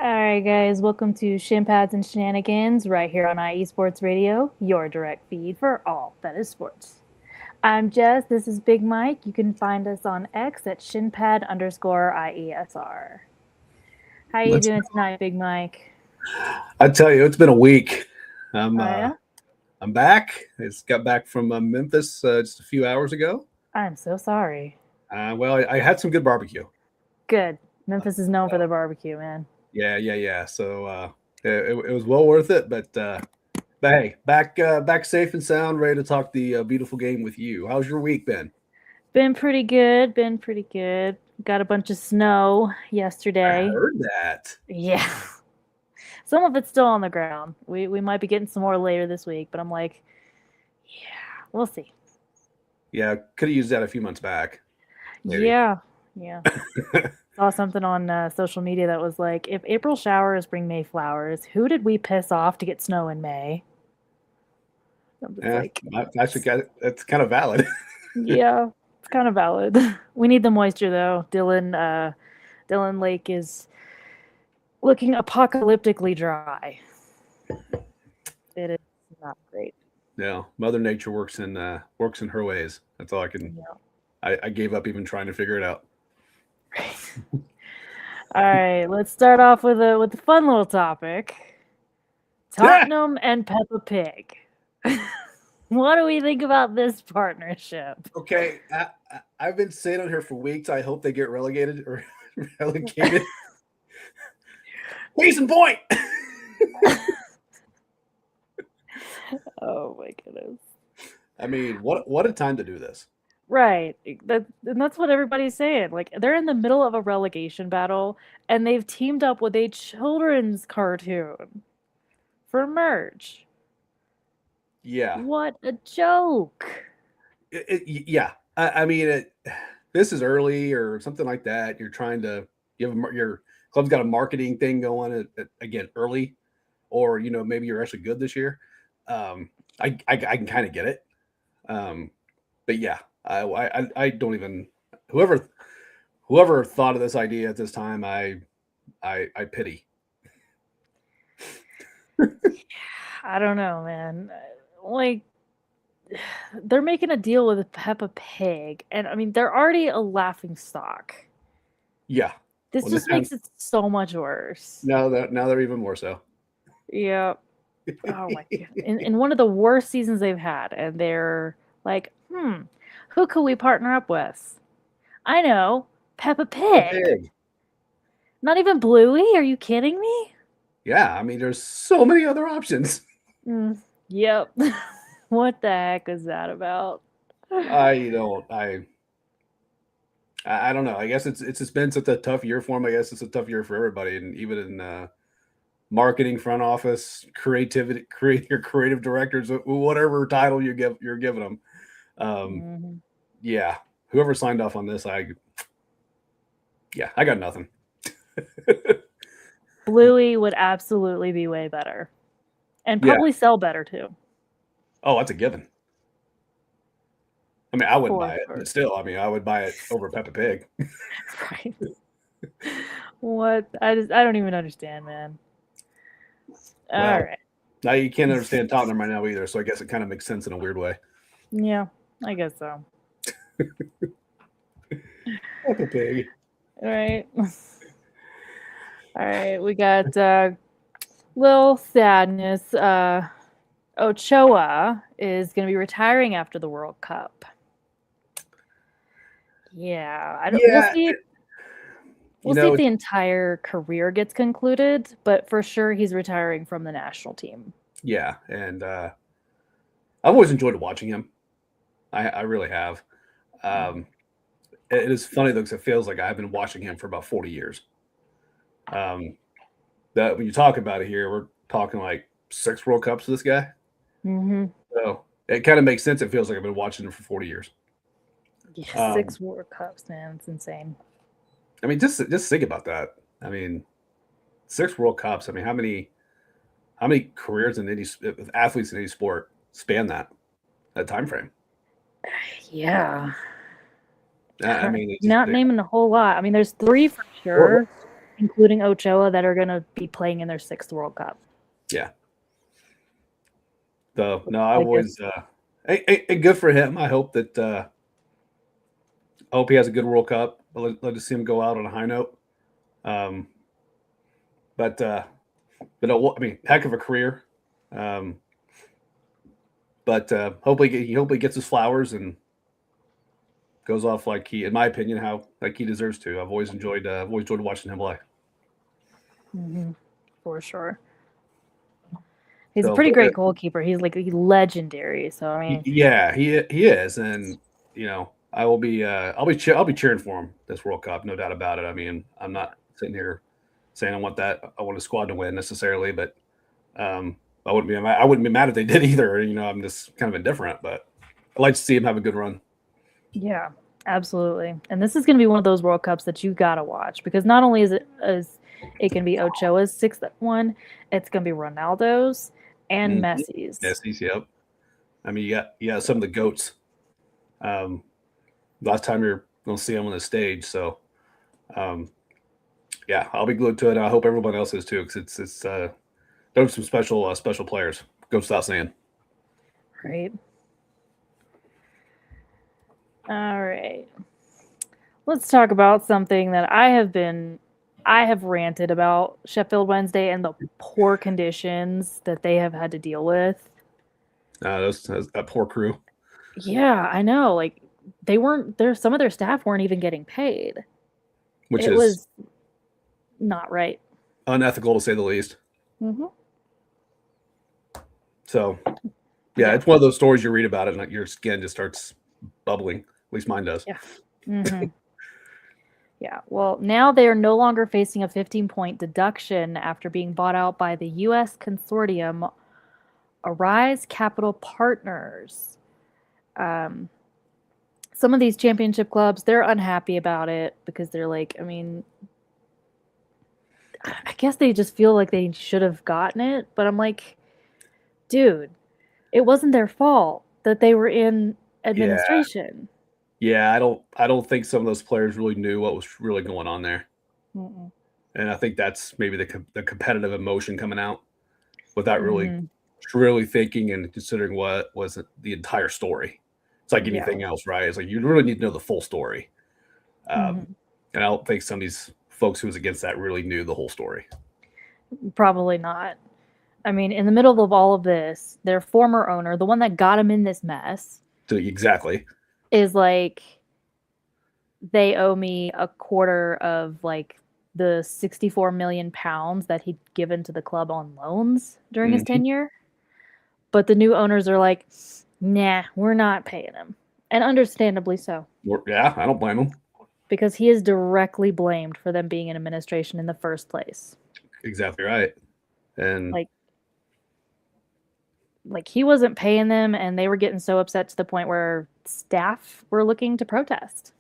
All right, guys, welcome to Shin and Shenanigans right here on IE Sports Radio, your direct feed for all that is sports. I'm Jess. This is Big Mike. You can find us on X at shinpad_IESR. How you Let's. doing tonight, Big Mike? I tell you, it's been a week. I'm Oh uh, yeah, I'm back. I just got back from Memphis just a few hours ago. I'm so sorry. I had some good barbecue. Good. Memphis is known for their barbecue, man. Yeah. So it was well worth it. But hey, back safe and sound, ready to talk the beautiful game with you. How's your week been? Been pretty good. Been pretty good. Got a bunch of snow I yesterday. heard that. Yeah. Some of it's still on the ground. We might be getting some more later this week, but I'm like, yeah, we'll see. Yeah, could have used that a few months back, maybe. Yeah. Saw something on social media that was like, if April showers bring May flowers, who did we piss off to get snow in May? I'm just Yeah, like, that's kind of valid. yeah, it's kind of valid. We need the moisture though. Dillon Lake is looking apocalyptically dry. It is not great. No, Mother Nature works in her ways. That's all I can. Yeah. I gave up even trying to figure it out. All right, let's start off with a fun little topic. Tottenham and Peppa Pig. What do we think about this partnership? Okay, I've been saying on here for weeks. I hope they get relegated or relegated. Case in point. Oh my goodness. I mean, what a time to do this. Right. That's what everybody's saying. Like they're in the middle of a relegation battle and they've teamed up with a children's cartoon for merch. Yeah, What a joke. yeah. I mean, this is early or something like that. You're trying to your club's got a marketing thing going again early, or maybe you're actually good this year. I can kind of get it. But yeah, I don't even whoever thought of this idea at this time, I pity. I don't know, man. Like they're making a deal with Peppa Pig and I mean they're already a laughing stock. Yeah. This Well, just makes it so much worse. now they're even more so. Yeah. Oh my god. In one of the worst seasons they've had, and they're like, who could we partner up with? I know, Peppa Pig. Pig. Not even Bluey? Are you kidding me? Yeah, I mean, there's so many other options. Yep. What the heck is that about? I don't. I don't know. I guess it's just been such a tough year for him. I guess it's a tough year for everybody, and even in marketing, front office, creativity, your creative directors, whatever title you're giving them. Mhm. Yeah, whoever signed off on this, I got nothing. Bluey would absolutely be way better, and Yeah. probably sell better too. Oh, that's a given. I mean, I wouldn't For buy it, sure. but still, I mean, I would buy it over Peppa Pig. Right. What? I don't even understand, man. All Well, right. now you can't understand Tottenham right now either, so I guess it kind of makes sense in a weird way. Yeah, I guess so. Peppa Pig. All right. All right, we got little sadness. Ochoa is going to be retiring after the World Cup. Yeah, I don't. We'll Yeah, see. We'll see if the entire career gets concluded, but for sure he's retiring from the national team. yeah, and I've always enjoyed watching him. I really have. It is funny though, because it feels like I've been watching him for about 40 years. That when you talk about it here, we're talking like 6 World Cups with this guy. Mm-hmm. So it kind of makes sense. It feels like I've been watching him for 40 years. Yeah, 6 World Cups, man. It's insane. I mean, just think about that. I mean, 6 World Cups. I mean, how many careers in any athletes in any sport span that time frame? Yeah. I mean, not naming a whole lot. I mean, there's 3 for sure. including Ochoa, that are going to be playing in their 6th World Cup. Yeah. So no, I Like always good for him. I hope that I hope he has a good World Cup. Let us see him go out on a high note. Um, but I mean, heck of a career. But hopefully he gets his flowers and goes off like in my opinion, he deserves to. I've always enjoyed watching him play. Mm-hmm. For sure. He's a So, pretty great goalkeeper. He's like legendary. So I mean, yeah, he is, and I'll be cheering for him this World Cup, no doubt about it. I mean, I'm not sitting here saying I want a squad to win necessarily, but I wouldn't be mad if they did either. I'm just kind of indifferent, but I'd like to see him have a good run. Yeah, absolutely. And this is going to be one of those World Cups that you got to watch, because not only is it can be Ochoa's 6th one, it's going to be Ronaldo's and Messi's. Messi's, yep. I mean, you got some of the goats. Last time you're going to see them on the stage, so yeah, I'll be glued to it. I hope everyone else is too, because it's those are some special players. Goes without saying. Right. All right. Let's talk about something that I have ranted about Sheffield Wednesday and the poor conditions that they have had to deal with. That's that poor crew. Yeah, I know. Like they weren't there. Some of their staff weren't even getting paid. Which It is was not right. unethical to say the least. Mm-hmm. So, yeah, it's one of those stories you read about it and your skin just starts bubbling. At least mine does. Yeah. Mm-hmm. Yeah. Well, now they are no longer facing a 15-point deduction after being bought out by the U.S. consortium Arise Capital Partners. Some of these championship clubs, they're unhappy about it because they're like, I mean, I guess they just feel like they should have gotten it. But I'm like, dude, it wasn't their fault that they were in administration. Yeah, I don't think some of those players really knew what was really going on there. Mm-mm. And I think that's maybe the competitive emotion coming out without really thinking and considering what was the entire story. It's like anything else, right? It's like you really need to know the full story. And I don't think some of these folks who was against that really knew the whole story. Probably not. I mean, in the middle of all of this, their former owner, the one that got him in this mess, Exactly, is like, they owe me a quarter of like the 64 million pounds that he'd given to the club on loans during his tenure. But the new owners are like, nah, we're not paying him. And understandably so. Yeah, I don't blame him. Because he is directly blamed for them being in administration in the first place. Exactly right. And like he wasn't paying them, and they were getting so upset to the point where staff were looking to protest.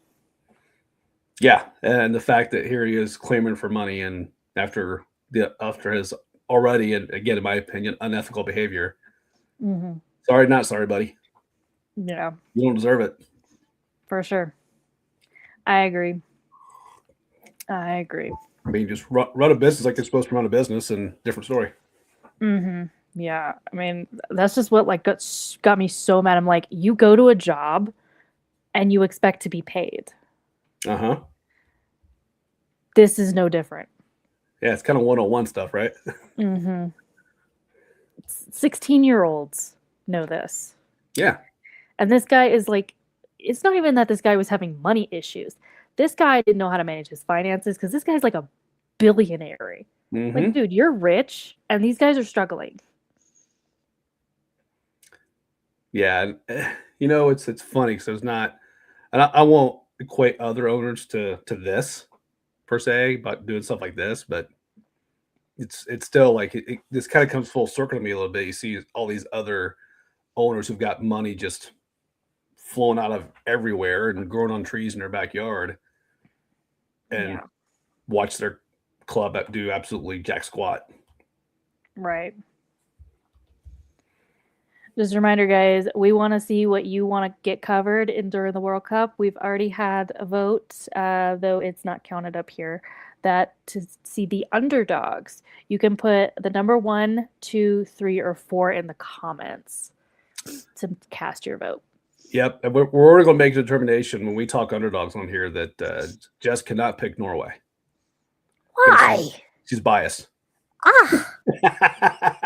Yeah, and the fact that here he is claiming for money, and after his already, and again, in my opinion, unethical behavior. Sorry, not sorry, buddy. Yeah, you don't deserve it. For sure. I agree. I mean, just run a business like they're supposed to run a business, and different story. Yeah, I mean, that's just what like got me so mad. I'm like, you go to a job and you expect to be paid. This is no different. Yeah, it's kind of 101 stuff, right? 16-year-olds know this. Yeah. And this guy is like, it's not even that this guy was having money issues. This guy didn't know how to manage his finances, because this guy's like a billionaire. Like, dude, you're rich and these guys are struggling. Yeah, it's funny because there's not, and I won't equate other owners to this per se, but doing stuff like this, but it's still like this kind of comes full circle to me a little bit. You see all these other owners who've got money just flowing out of everywhere and growing on trees in their backyard, and watch their club do absolutely jack squat. Right. Just a reminder, guys, we want to see what you want to get covered during the World Cup. We've already had a vote, though it's not counted up here, that to see the underdogs, you can put the number 1, 2, 3, or 4 in the comments to cast your vote. Yep. And we're already going to make a determination when we talk underdogs on here that Jess cannot pick Norway. Why? She's biased.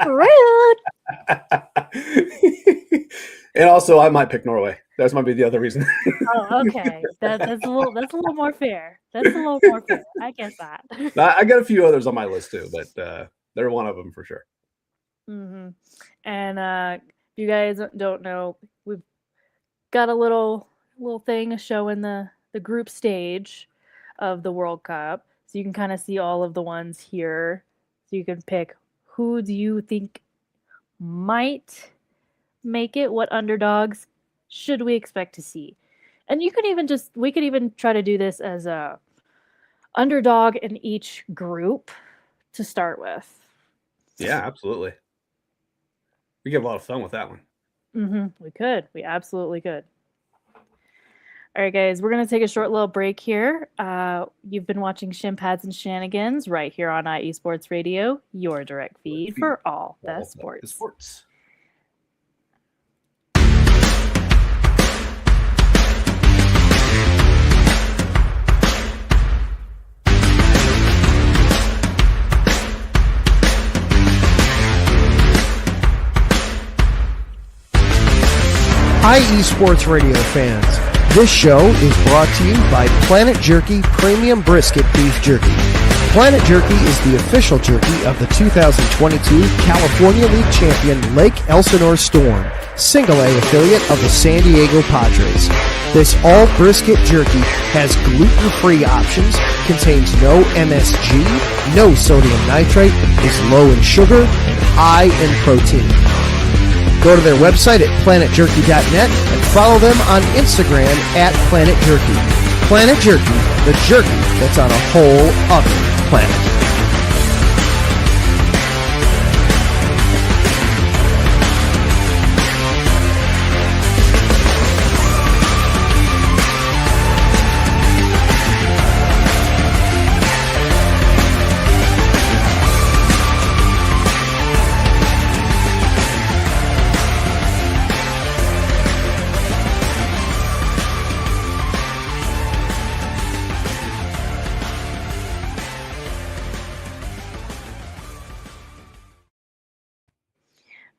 Rude. And also, I might pick Norway. That might be the other reason. Oh, okay. That's a little more fair. That's a little more fair. I get that. I got a few others on my list too, but they're one of them for sure. Mm-hmm. And if you guys don't know, we've got a little thing showing the group stage of the World Cup, so you can kind of see all of the ones here. So you can pick who do you think might make it, what underdogs should we expect to see. And you can even we could even try to do this as a underdog in each group to start with. Yeah, absolutely. We get a lot of fun with that one. We absolutely could. All right, guys, we're going to take a short little break here. You've been watching Shin, Pads, and Shenanigans right here on IE Sports Radio, your direct feed for all that sports. IE Sports Radio fans, this show is brought to you by Planet Jerky Premium Brisket Beef Jerky. Planet Jerky is the official jerky of the 2022 California League champion Lake Elsinore Storm, single A affiliate of the San Diego Padres. This all brisket jerky has gluten-free options, contains no MSG, no sodium nitrate, is low in sugar, and high in protein. Go to their website at planetjerky.net and follow them on Instagram at Planet Jerky. Planet Jerky, the jerky that's on a whole other planet.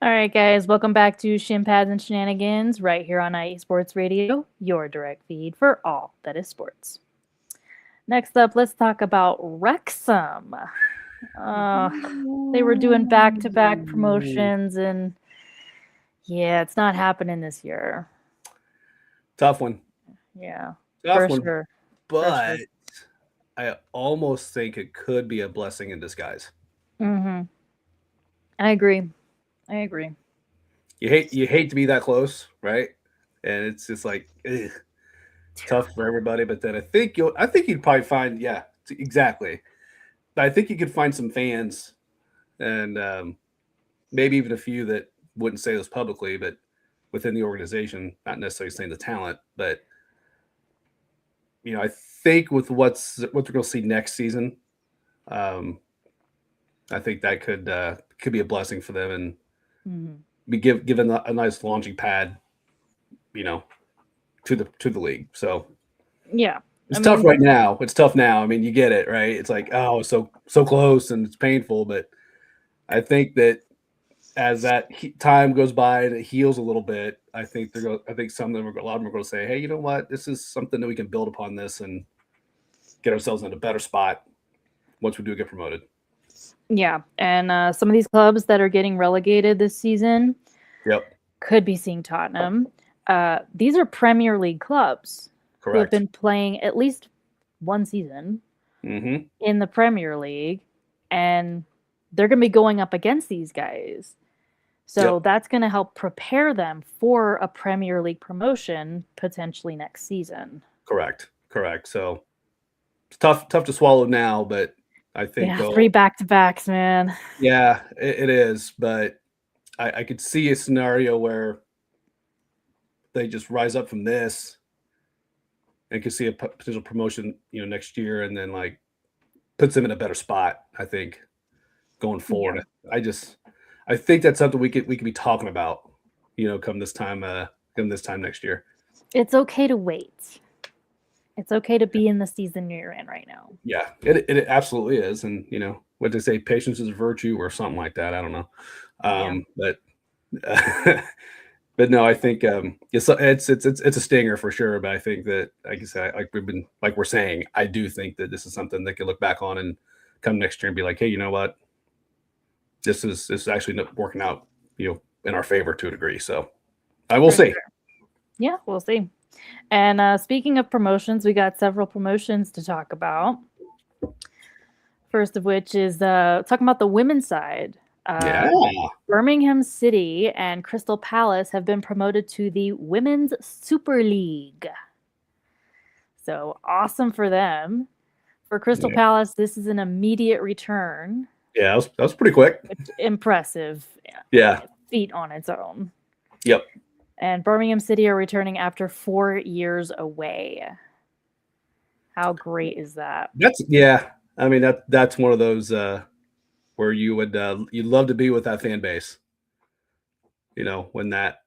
All right, guys, welcome back to Shin, Pads, and Shenanigans right here on IE Sports Radio, your direct feed for all that is sports. Next up, let's talk about Wrexham. They were doing back-to-back promotions, and yeah, it's not happening this year. Tough one. Yeah, Tough for one. sure. But I almost think it could be a blessing in disguise. I agree. You hate to be that close, right? And it's just like tough for everybody. But then I think you'd probably find, yeah, exactly. But I think you could find some fans, and maybe even a few that wouldn't say this publicly, but within the organization, not necessarily saying the talent, but I think with what we're going to see next season, I think that could be a blessing for them and be given a nice launching pad, to the league. So yeah, it's tough right now. It's tough now. I mean, you get it, right? It's like, oh, so close and it's painful, but I think that as that time goes by and it heals a little bit, I think a lot of them are going to say, hey, you know what? This is something that we can build upon this and get ourselves in a better spot once we do get promoted. Yeah, and some of these clubs that are getting relegated this season could be seeing Tottenham. These are Premier League clubs who have been playing at least one season in the Premier League, and they're going to be going up against these guys. So that's going to help prepare them for a Premier League promotion potentially next season. Correct. So it's tough to swallow now, but I think 3 back-to-backs, man. Yeah, it is. But I could see a scenario where they just rise up from this and could see a potential promotion, next year, and then like puts them in a better spot, I think, going forward. Yeah. I think that's something we could be talking about, come this time next year. It's okay to wait. It's okay to be in the season you're in right now. Yeah, it absolutely is. And, what they say, patience is a virtue or something like that. I don't know. But no, I think it's a stinger for sure. But I think that, like I said, like we're saying, I do think that this is something they can look back on and come next year and be like, hey, you know what? This is actually not working out, in our favor to a degree. So I will see. Sure. Yeah, we'll see. And speaking of promotions, we got several promotions to talk about. First of which is talking about the women's side. Birmingham City and Crystal Palace have been promoted to the Women's Super League. So awesome for them. For Crystal Palace, this is an immediate return. Yeah, that was pretty quick. Impressive. Yeah. Feat on its own. Yep. And Birmingham City are returning after 4 years away. How great is that? I mean, that's one of those where you'd love to be with that fan base. When that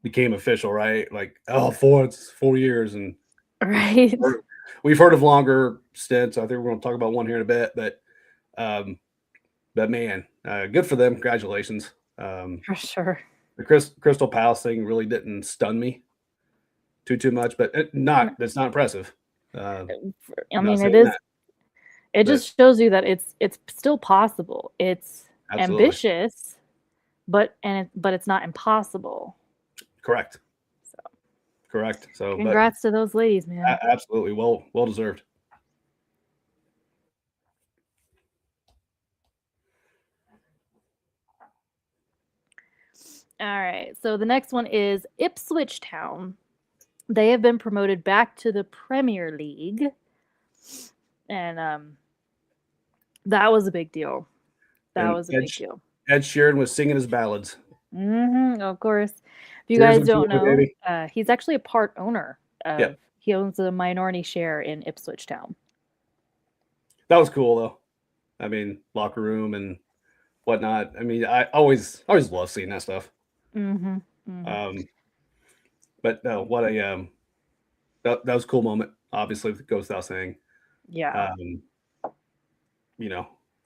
became official, right? Like, it's 4 years, and right. We've heard of longer stints. I think we're going to talk about one here in a bit, but man, good for them. Congratulations. For sure. The Crystal Palace thing really didn't stun me too much, but that's not impressive. I mean, it is. It just shows you that it's still possible. It's absolutely ambitious, but it's not impossible. Correct. Correct. So congrats to those ladies, man. Absolutely. Well deserved. All right. So the next one is Ipswich Town. They have been promoted back to the Premier League. And that was a big deal. Big deal. Ed Sheeran was singing his ballads. Of course. If you guys don't know, he's actually a part owner. He owns a minority share in Ipswich Town. That was cool, though. I mean, locker room and whatnot. I mean, I always love seeing that stuff. But no, what a that was a cool moment. Obviously, it goes without saying. Yeah.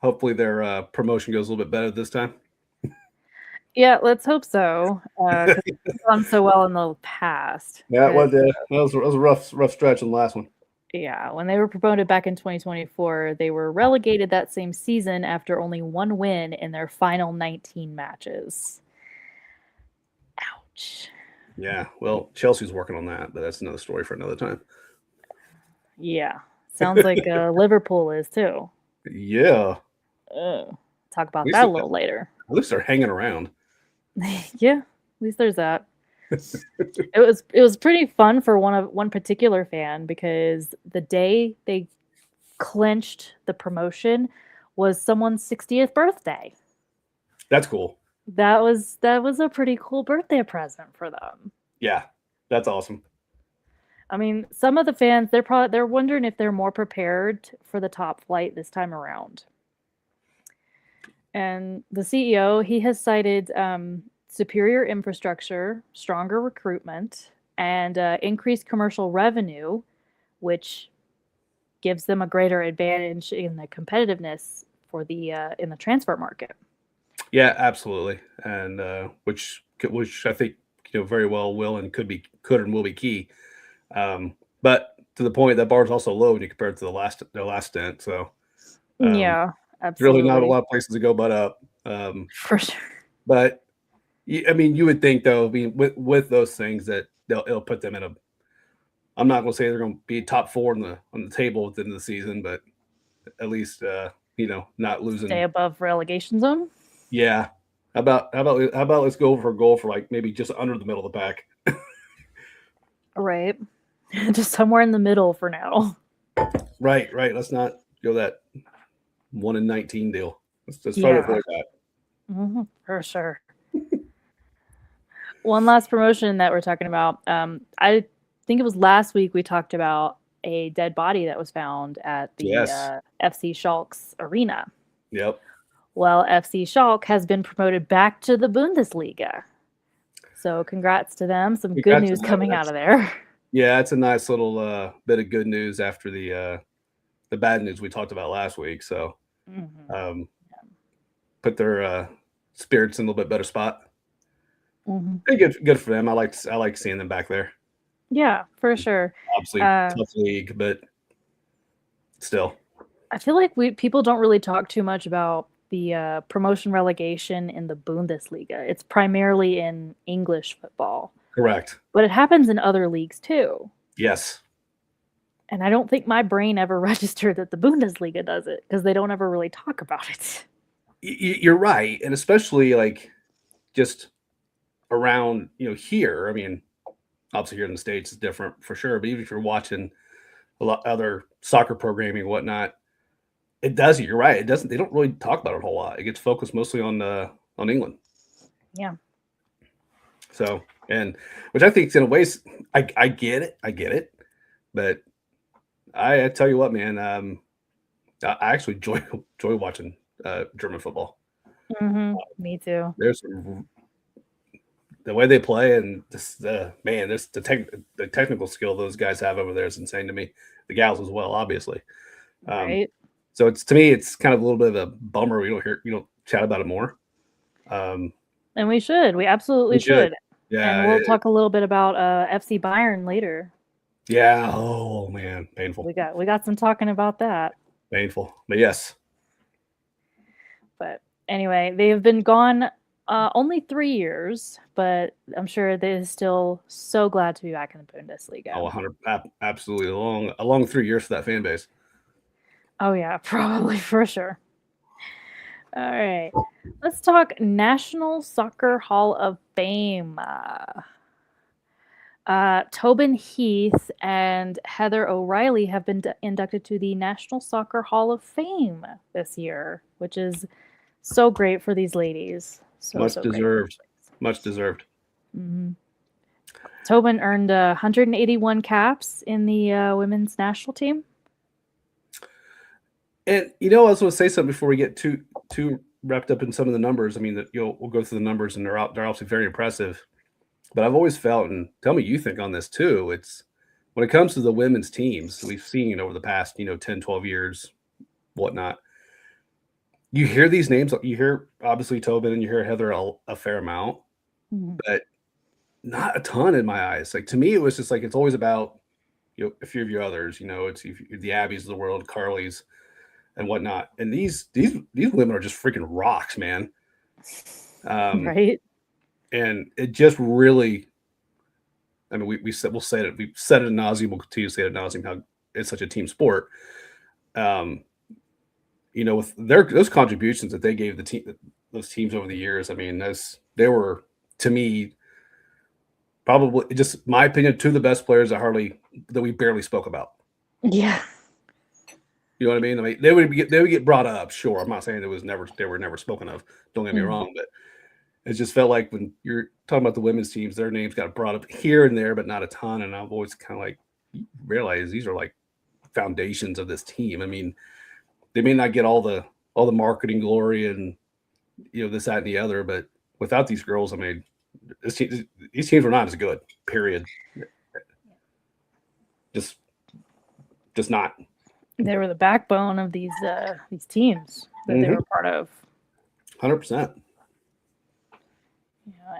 Hopefully their promotion goes a little bit better this time. Yeah, let's hope so. It's gone so well in the past. Yeah, it was. That was a rough stretch in the last one. Yeah, when they were promoted back in 2024, they were relegated that same season after only one win in their final 19 matches. Ouch. Yeah, well, Chelsea's working on that, but that's another story for another time. Yeah, sounds like Liverpool is too. Yeah. Talk about that a little later. At least they're hanging around. Yeah, at least there's that. It was pretty fun for one particular fan because the day they clinched the promotion was someone's 60th birthday. That's cool. That was a pretty cool birthday present for them. Yeah, that's awesome. I mean, some of the fans they're wondering if they're more prepared for the top flight this time around. And the CEO, he has cited superior infrastructure, stronger recruitment, and increased commercial revenue, which gives them a greater advantage in the competitiveness for the in the transfer market. Yeah, absolutely, and which I think very well will and could and will be key. But to the point that bar is also low when you compare it to their last stint. So yeah. Absolutely. Really not a lot of places to go but up. For sure. But I mean, you would think though, with those things that it'll put them in a. I'm not going to say they're going to be top 4 on the table at the end of the season, but at least not losing. Stay above relegation zone. Yeah. How about let's go for a goal for like maybe just under the middle of the pack. Right. Just somewhere in the middle for now. Right. Let's not go that 1 in 19 deal. Let's try to avoid that. For sure. One last promotion that we're talking about. I think it was last week we talked about a dead body that was found at the Yes. FC Schalke's arena. Yep. Well, FC Schalke has been promoted back to the Bundesliga. So congrats to them. Some good Congrats to news them. coming out of there. Yeah, it's a nice little bit of good news after the bad news we talked about last week. So put their spirits in a little bit better spot. Pretty good for them. I like seeing them back there. Yeah, for sure. Obviously, tough league, but still. I feel like people don't really talk too much about the promotion relegation in the Bundesliga. It's primarily in English football. Correct. But it happens in other leagues too. Yes. And I don't think my brain ever registered that the Bundesliga does it because they don't ever really talk about it. You're right. And especially like just around, here. I mean, obviously here in the States is different for sure. But even if you're watching a lot other soccer programming and whatnot, it does. You're right. It doesn't. They don't really talk about it a whole lot. It gets focused mostly on England. Yeah. So, and which I think in a way, I get it, but I tell you what, man, I actually enjoy watching German football. Me too. There's the way they play and the technical skill those guys have over there is insane to me. The gals as well, obviously. Right. So to me, it's kind of a little bit of a bummer. We don't chat about it more. And we should. We absolutely should. Yeah. And we'll talk a little bit about FC Bayern later. Yeah. Oh man, painful. We got some talking about that. Painful, but yes. But anyway, they have been gone only 3 years, but I'm sure they're still so glad to be back in the Bundesliga. Oh, 100, absolutely. A long 3 years for that fan base. Oh yeah, probably for sure. All right, let's talk National Soccer Hall of Fame. Tobin Heath and Heather O'Reilly have been inducted to the National Soccer Hall of Fame this year, which is so great for these ladies. Much deserved. Much deserved. Tobin earned 181 caps in the women's national team. And I was going to say something before we get too wrapped up in some of the numbers. I mean, we'll go through the numbers, and they're obviously very impressive. But I've always felt, and tell me you think on this too, it's when it comes to the women's teams we've seen over the past 10, 12 years, whatnot. You hear these names. You hear obviously Tobin, and you hear Heather a fair amount, but not a ton in my eyes. Like to me, it was just like it's always about a few of your others. It's the Abbeys of the world, Carly's, and whatnot. And these women are just freaking rocks, man. Right. And it just really, I mean, we've said it ad nauseum. We'll continue to say it ad nauseum how it's such a team sport. With those contributions that they gave those teams over the years, I mean, they were, to me, probably, just my opinion, two of the best players that we barely spoke about. Yeah. You know what I mean? I mean, they would get brought up. Sure, I'm not saying they were never spoken of. Don't get me wrong, but it just felt like when you're talking about the women's teams, their names got brought up here and there, but not a ton. And I've always kind of like realized these are like foundations of this team. I mean, they may not get all the marketing glory and this, that, and the other, but without these girls, I mean, these teams were not as good. Period. Just not. They were the backbone of these teams that they were part of. 100%.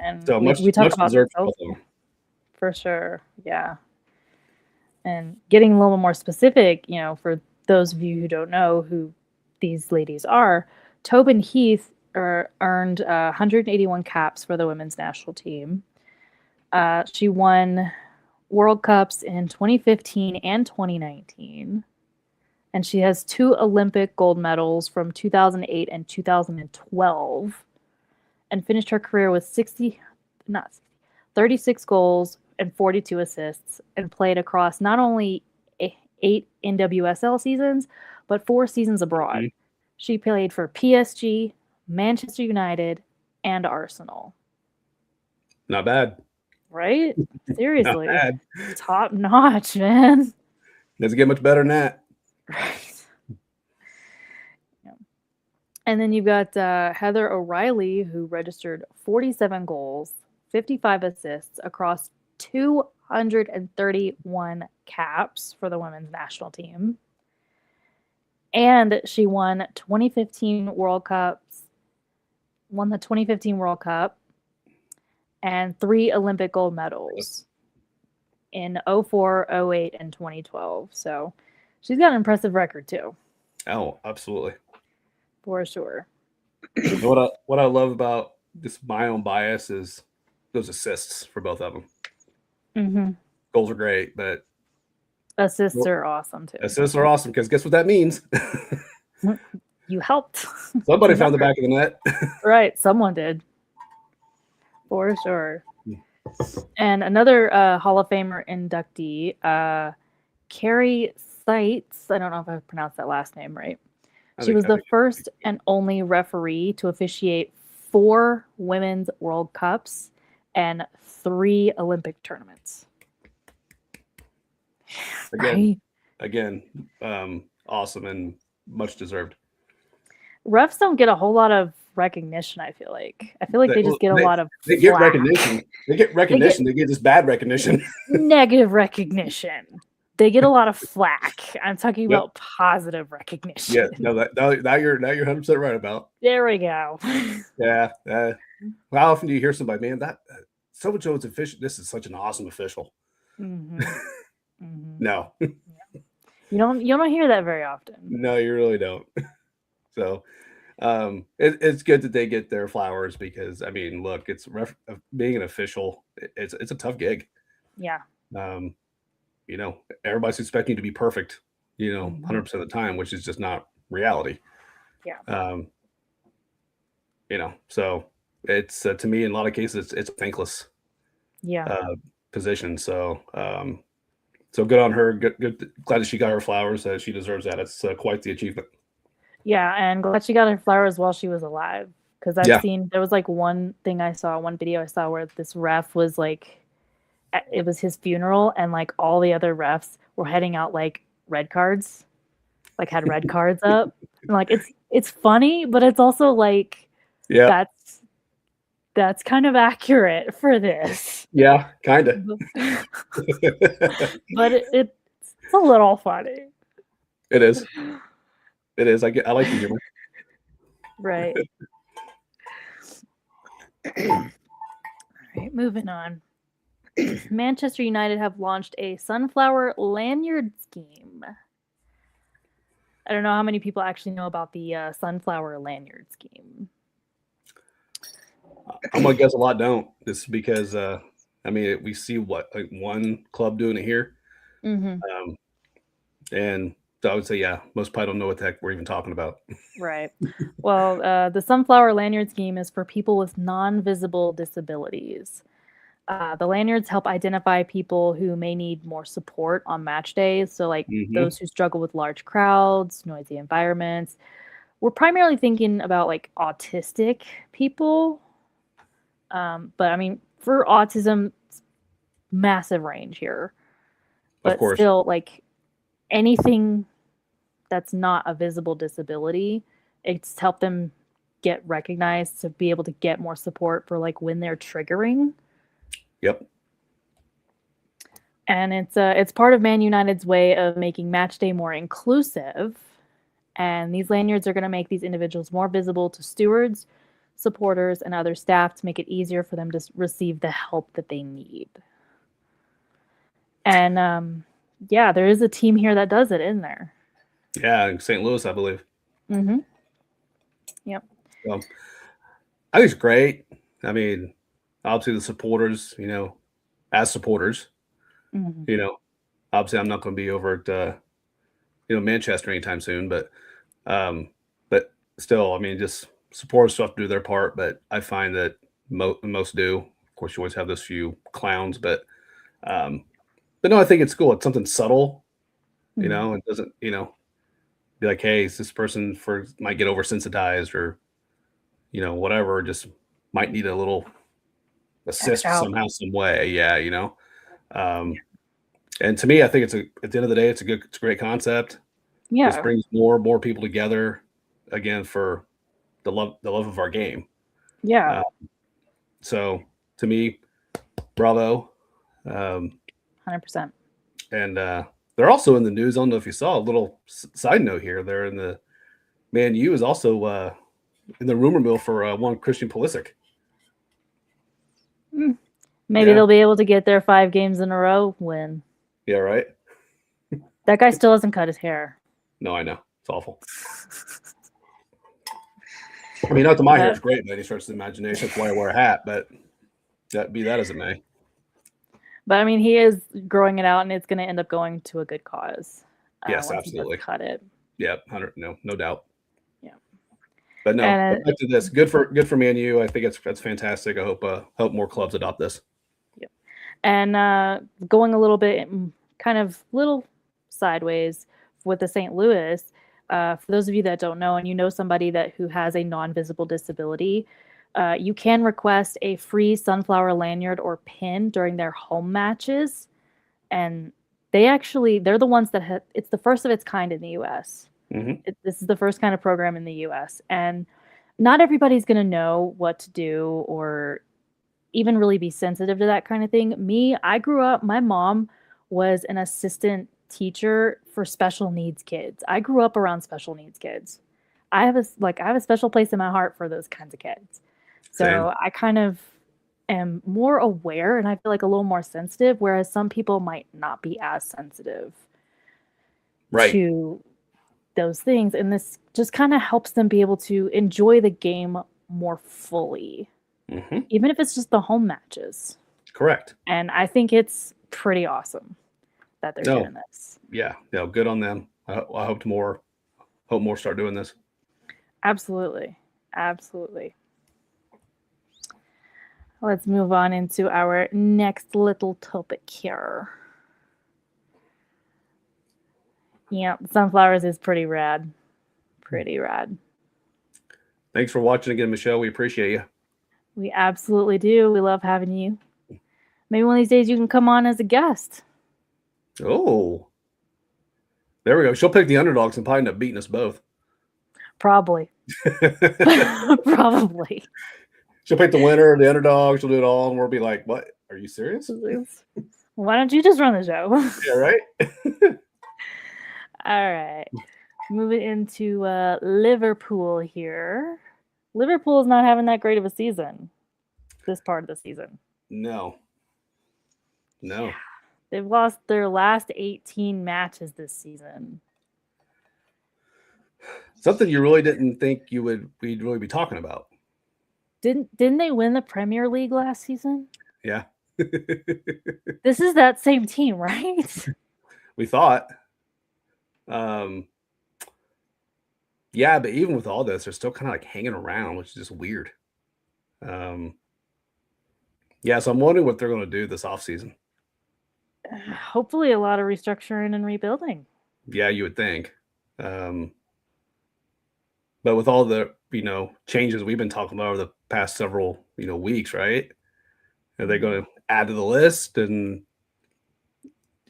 And so we talk about this for sure. Yeah. And getting a little more specific, for those of you who don't know who these ladies are, Tobin Heath earned 181 caps for the women's national team. She won World Cups in 2015 and 2019. And she has 2 Olympic gold medals from 2008 and 2012. And finished her career with 36 goals and 42 assists, and played across not only 8 NWSL seasons, but 4 seasons abroad. She played for PSG, Manchester United, and Arsenal. Not bad. Right? Seriously. Not bad. Top notch, man. Doesn't get much better than that. Right. Yeah. And then you've got Heather O'Reilly, who registered 47 goals, 55 assists across 231 caps for the women's national team. And she won the 2015 World Cup and 3 Olympic gold medals in 04, 08, and 2012. So she's got an impressive record too. Oh, absolutely. For sure. What I love about this, my own bias, is those assists for both of them. Mm-hmm. Goals are great, but assists are awesome too. Assists are awesome because guess what that means? You helped. Somebody found the back of the net. Right, someone did. For sure. And another Hall of Famer inductee, Carrie Seitz. I don't know if I pronounced that last name right. She was the first and only referee to officiate 4 women's World Cups and 3 Olympic tournaments. Again, awesome and much deserved. Refs don't get a whole lot of recognition, I feel like. They just get a lot of They get recognition. They get recognition. They get this bad recognition. Negative recognition. They get a lot of flack. I'm talking about positive recognition. Yeah, no, now you're 100% right about. There we go. Yeah. How often do you hear somebody, man, that so and so is official? This is such an awesome official. Mm-hmm. Mm-hmm. No, you don't hear that very often. No, you really don't. So, it's good that they get their flowers because I mean, look, it's being an official. It's a tough gig. Yeah. Everybody's expecting you to be perfect. 100% of the time, which is just not reality. Yeah. So it's to me in a lot of cases it's a thankless. Yeah. Position. So good on her. Good. Glad that she got her flowers. She deserves that. It's quite the achievement. Yeah, and glad she got her flowers while she was alive. Because seen there was like one video I saw where this ref was like, it was his funeral, and like all the other refs were heading out like red cards, like had red cards up. And like it's funny, but it's also like that's kind of accurate for this. Yeah, kind of. But it's a little funny. It is. It is. I like the humor. Right. All right, moving on. Manchester United have launched a sunflower lanyard scheme. I don't know how many people actually know about the sunflower lanyard scheme. I'm gonna guess a lot don't. This is because we see one club doing it here, and so I would say most probably don't know what the heck we're even talking about. Right. Well, the sunflower lanyard scheme is for people with non-visible disabilities. The lanyards help identify people who may need more support on match days. So like those who struggle with large crowds, noisy environments. We're primarily thinking about like autistic people. But I mean, for autism, massive range here. But still, like anything that's not a visible disability, it's helped them get recognized to be able to get more support for like when they're triggering. Yep. And it's part of Man United's way of making match day more inclusive. And these lanyards are going to make these individuals more visible to stewards, supporters, and other staff to make it easier for them to receive the help that they need. And there is a team here that does it in there. Yeah, in St. Louis, I believe. Mm-hmm. Yep. Well, I think it's great. I mean, obviously the supporters, as supporters, obviously I'm not going to be over at, Manchester anytime soon, but still, I mean, just supporters still have to do their part, but I find that most do. Of course, you always have those few clowns, but no, I think it's cool. It's something subtle, it doesn't, be like, hey, this person might get oversensitized or, whatever, just might need a little assist somehow, some way. Yeah. And to me, I think at the end of the day, it's a great concept. Yeah. This brings more people together again for the love of our game. Yeah. So to me, bravo. 100%. And they're also in the news. I don't know if you saw a little side note here. They're in the Man U is also in the rumor mill for one Christian Pulisic. Maybe they'll be able to get their 5 games in a row win. Yeah, right. That guy still hasn't cut his hair. No, I know. It's awful. I mean, not that my hair is great, but he starts the imagination. That's why I wear a hat, but that as it may. But I mean, he is growing it out, and it's going to end up going to a good cause. Yes, once absolutely. He does cut it. Yeah, no doubt. Yeah. But no, back to this. Good for Man U. I think that's fantastic. I hope more clubs adopt this. Yeah. And going a little bit, kind of little sideways with the St. Louis. For those of you that don't know, and you know somebody who has a non-visible disability, you can request a free sunflower lanyard or pin during their home matches. And they're the ones that it's the first of its kind in the U.S. Mm-hmm. This is the first kind of program in the U.S. And not everybody's going to know what to do or even really be sensitive to that kind of thing. I grew up, my mom was an assistant teacher for special needs kids. I grew up around special needs kids. I have a special place in my heart for those kinds of kids. So Same. I kind of am more aware, and I feel like a little more sensitive, whereas some people might not be as sensitive to those things. And this just kind of helps them be able to enjoy the game more fully, even if it's just the home matches. Correct. And I think it's pretty awesome that they're doing this. Yeah, good on them. I hope more start doing this. Absolutely. Let's move on into our next little topic here. Yeah, sunflowers is pretty rad. Thanks for watching again, Michelle. We appreciate you. We absolutely do. We love having you. Maybe one of these days you can come on as a guest. Oh, there we go. She'll pick the underdogs and probably end up beating us both. Probably. Probably. She'll pick the winner, the underdog. She'll do it all, and we'll be like, "What? Are you serious? Why don't you just run the show?" Yeah, right. All right. Moving into Liverpool here. Liverpool is not having that great of a season. This part of the season. No. They've lost their last 18 matches this season. Something you really didn't think we'd really be talking about. Didn't they win the Premier League last season? Yeah. This is that same team, right? We thought. Yeah, but even with all this, they're still kind of like hanging around, which is just weird. Yeah, so I'm wondering what they're going to do this offseason. Hopefully a lot of restructuring and rebuilding. Yeah, you would think. But with all the, changes we've been talking about over the past several, weeks, right? Are they going to add to the list? And,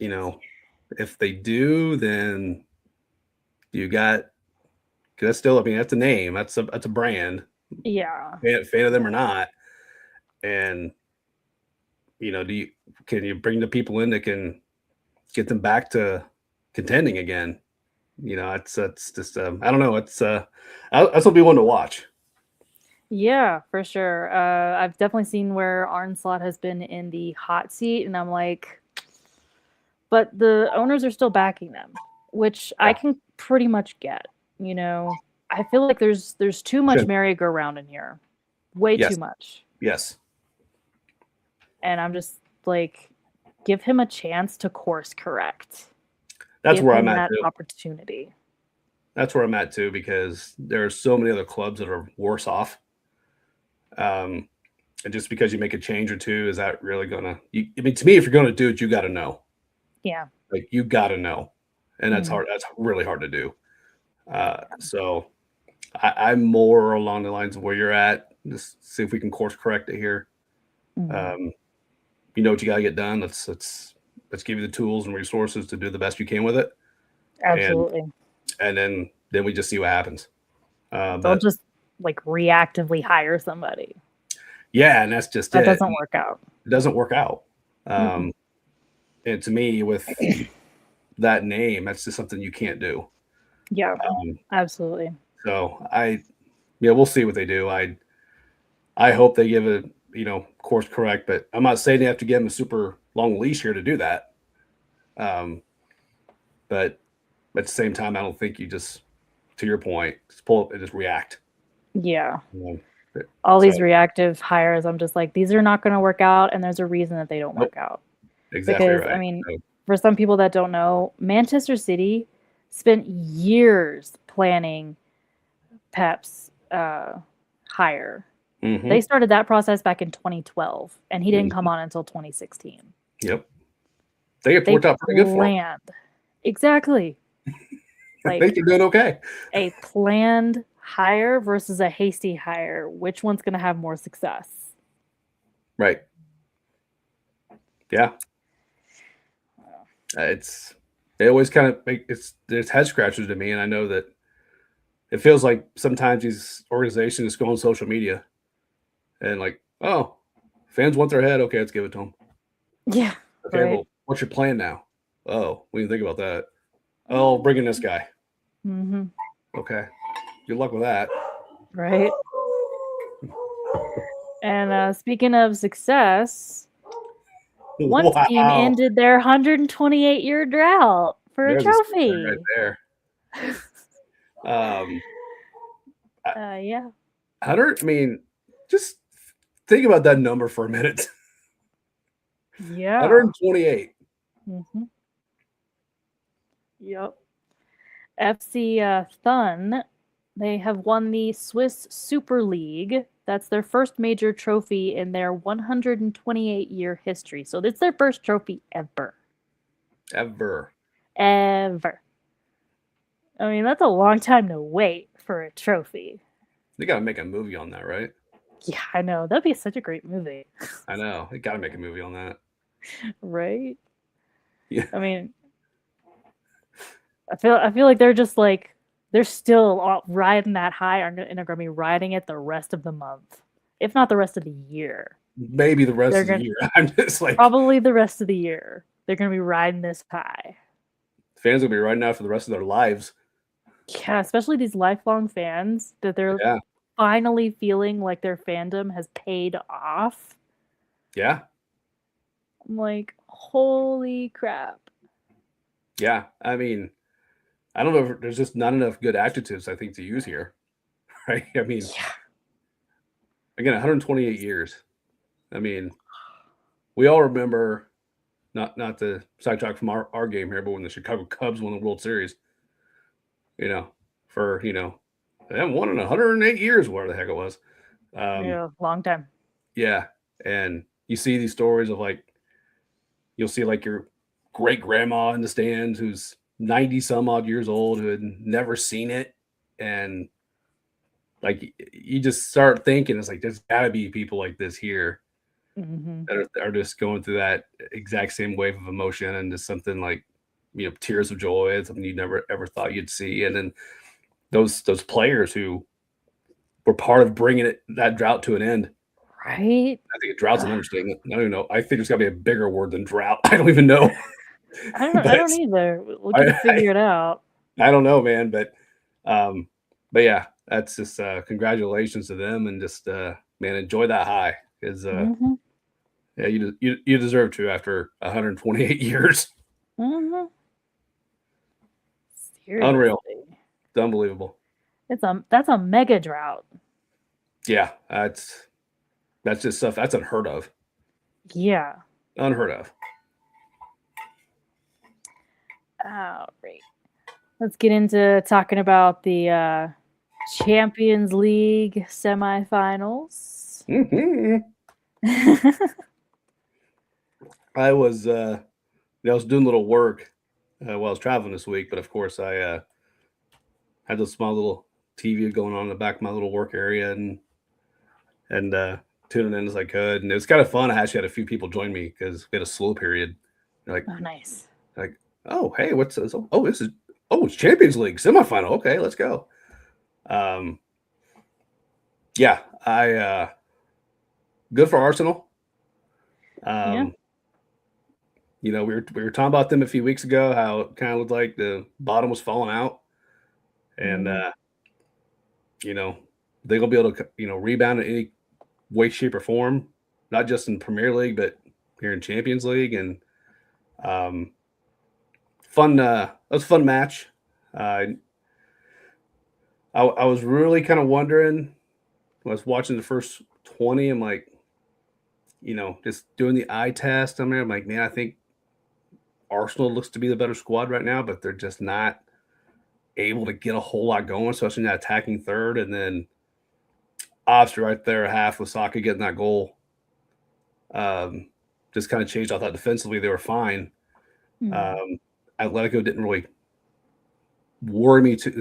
if they do, then you got, because that's still, that's a name. That's a brand. Yeah. Fan of them or not. And, can you bring the people in that can get them back to contending again? It's just, I don't know. It's, that's will be one to watch. Yeah, for sure. I've definitely seen where Arne Slot has been in the hot seat, and I'm like, but the owners are still backing them, which I can pretty much get. I feel like there's too much merry-go-round in here, way too much. Yes. And I'm just like, give him a chance to course correct. That's where I'm at. Opportunity. That's where I'm at too, because there are so many other clubs that are worse off. And just because you make a change or two, is that really gonna? To me, if you're gonna do it, you got to know. Yeah. Like you got to know, and that's hard. That's really hard to do. So I'm more along the lines of where you're at. Just see if we can course correct it here. You know what you got to get done. Let's let's give you the tools and resources to do the best you can with it. Absolutely. And then we just see what happens. Don't just like reactively hire somebody. Yeah, and that's just That it. doesn't work out. It doesn't work out. And to me, with that name, that's just something you can't do. Yeah, absolutely. So we'll see what they do. I hope they give it, course correct, but I'm not saying they have to give them a super long leash here to do that. But at the same time, I don't think you just, to your point, just pull up and just react. Yeah. All these reactive hires, I'm just like, these are not going to work out, and there's a reason that they don't work out. Exactly because, right. I mean, for some people that don't know, Manchester City spent years planning Pep's hire. Mm-hmm. They started that process back in 2012, and he didn't come on until 2016. Yep. They worked out pretty good for him. Exactly. I think you're doing okay. A planned hire versus a hasty hire. Which one's going to have more success? Right. Yeah. They always kind of there's head scratchers to me, and I know that it feels like sometimes these organizations go on social media and like, oh, fans want their head. Okay, let's give it to them. Yeah. Okay, right. Well, what's your plan now? Oh, what do you think about that? Oh, bring in this guy. Mm-hmm. Okay. Good luck with that. Right. And speaking of success, one team ended their 128-year drought for a trophy. Right there. Yeah. 100. I mean, just think about that number for a minute. Yeah. 128. Mm-hmm. Yep. FC Thun, they have won the Swiss Super League. That's their first major trophy in their 128-year history. So it's their first trophy ever. Ever. I mean, that's a long time to wait for a trophy. They got to make a movie on that, right? Yeah, I know. That'd be such a great movie. I know. They got to make a movie on that. Right? Yeah. I mean, I feel like they're just like, they're still riding that high, and they're going to be riding it the rest of the month, if not the rest of the year. Maybe the rest of the year. I'm just like, probably the rest of the year. They're going to be riding this high. Fans will be riding out for the rest of their lives. Yeah, especially these lifelong fans that they're finally feeling like their fandom has paid off. Yeah. I'm like, holy crap. Yeah, I mean, I don't know if there's just not enough good adjectives, I think, to use here. Right? I mean, again, 128 years. I mean, we all remember, not to sidetrack from our game here, but when the Chicago Cubs won the World Series, they haven't won in 108 years, whatever the heck it was. Yeah, long time. Yeah, and you see these stories of you'll see your great grandma in the stands who's 90 some odd years old who had never seen it, and you just start thinking it's there's got to be people like this here that are just going through that exact same wave of emotion and just something tears of joy, something you never ever thought you'd see. And then those players who were part of bringing that drought to an end. Right. I think drought's an understatement. I don't even know. I think there's got to be a bigger word than drought. I don't even know. I don't either. We can figure it out. I don't know, man. But yeah, that's just congratulations to them, and just man, enjoy that high, because yeah, you deserve to after 128 years. Mm-hmm. Unreal. It's unbelievable. That's a mega drought. Yeah, that's just stuff that's unheard of. Yeah. Unheard of. All right. Let's get into talking about the Champions League semifinals. Mm-hmm. I was doing a little work while I was traveling this week, but of course I had this small little TV going on in the back of my little work area, and tuning in as I could. And it was kind of fun. I actually had a few people join me because we had a slow period You're like, Oh, nice. oh, hey, what's this? Oh, it's Champions League semifinal. Okay, let's go. Yeah, good for Arsenal. Yeah. We were talking about them a few weeks ago, how it kind of looked like the bottom was falling out, and they're gonna be able to rebound in any way, shape, or form, not just in Premier League, but here in Champions League. And fun. That was a fun match. I was really kind of wondering when I was watching the first 20. I'm like, just doing the eye test. I'm like, man, I think Arsenal looks to be the better squad right now, but they're just not able to get a whole lot going, especially in that attacking third. And then obviously right there, half with Saka getting that goal, just kind of changed. I thought defensively they were fine. Atletico didn't really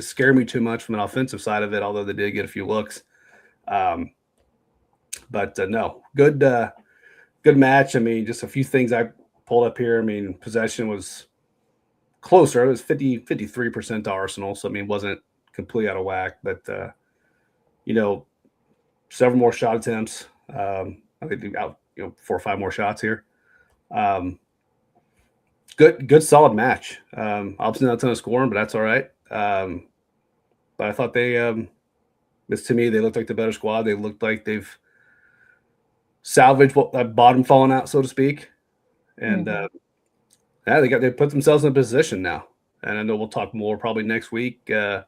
scare me too much from an offensive side of it, although they did get a few looks. But no, good match. I mean, just a few things I pulled up here. I mean, possession was closer. It was 53% to Arsenal. So, I mean, it wasn't completely out of whack, but, several more shot attempts. I think they got, 4 or 5 more shots here. Good, solid match. Obviously not a ton of scoring, but that's all right. But I thought to me, they looked like the better squad. They looked like they've salvaged what that bottom falling out, so to speak. And they put themselves in a position now. And I know we'll talk more probably next week. Talking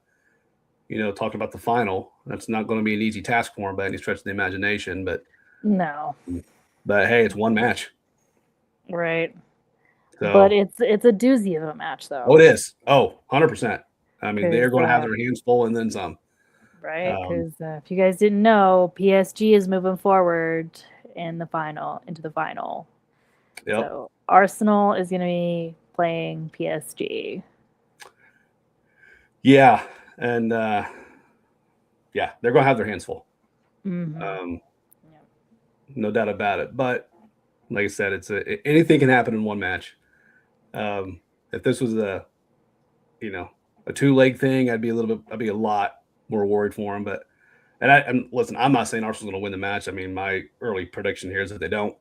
about the final. That's not going to be an easy task for them by any stretch of the imagination. But no. But hey, it's one match. Right. So, but it's a doozy of a match, though. Oh, it is. Oh, 100%. I mean, they're going to have their hands full and then some. Right, because if you guys didn't know, PSG is moving forward into the final. Yep. So Arsenal is going to be playing PSG. Yeah, and they're going to have their hands full. Mm-hmm. No doubt about it. But like I said, anything can happen in one match. If this was a 2-leg thing, I'd be a lot more worried for them. But listen, I'm not saying Arsenal's going to win the match. I mean, my early prediction here is that they don't.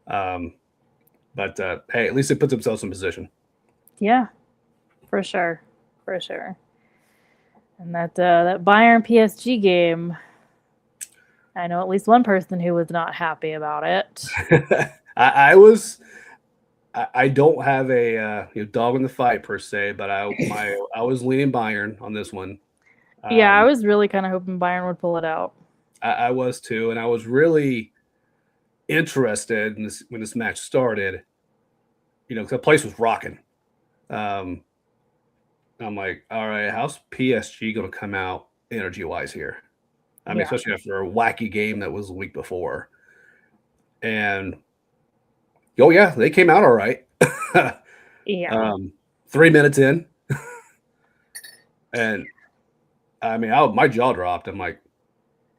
But hey, at least they put themselves in position. Yeah, for sure. And that Bayern PSG game, I know at least one person who was not happy about it. I don't have a dog in the fight per se, but I was leaning Bayern on this one. Yeah, I was really kind of hoping Bayern would pull it out. I was too, and I was really interested in this when this match started. Because the place was rocking. I'm like, all right, how's PSG going to come out energy-wise here? I mean, especially after a wacky game that was the week before. And, they came out all right. Yeah. 3 minutes in. And, I mean, my jaw dropped. I'm like,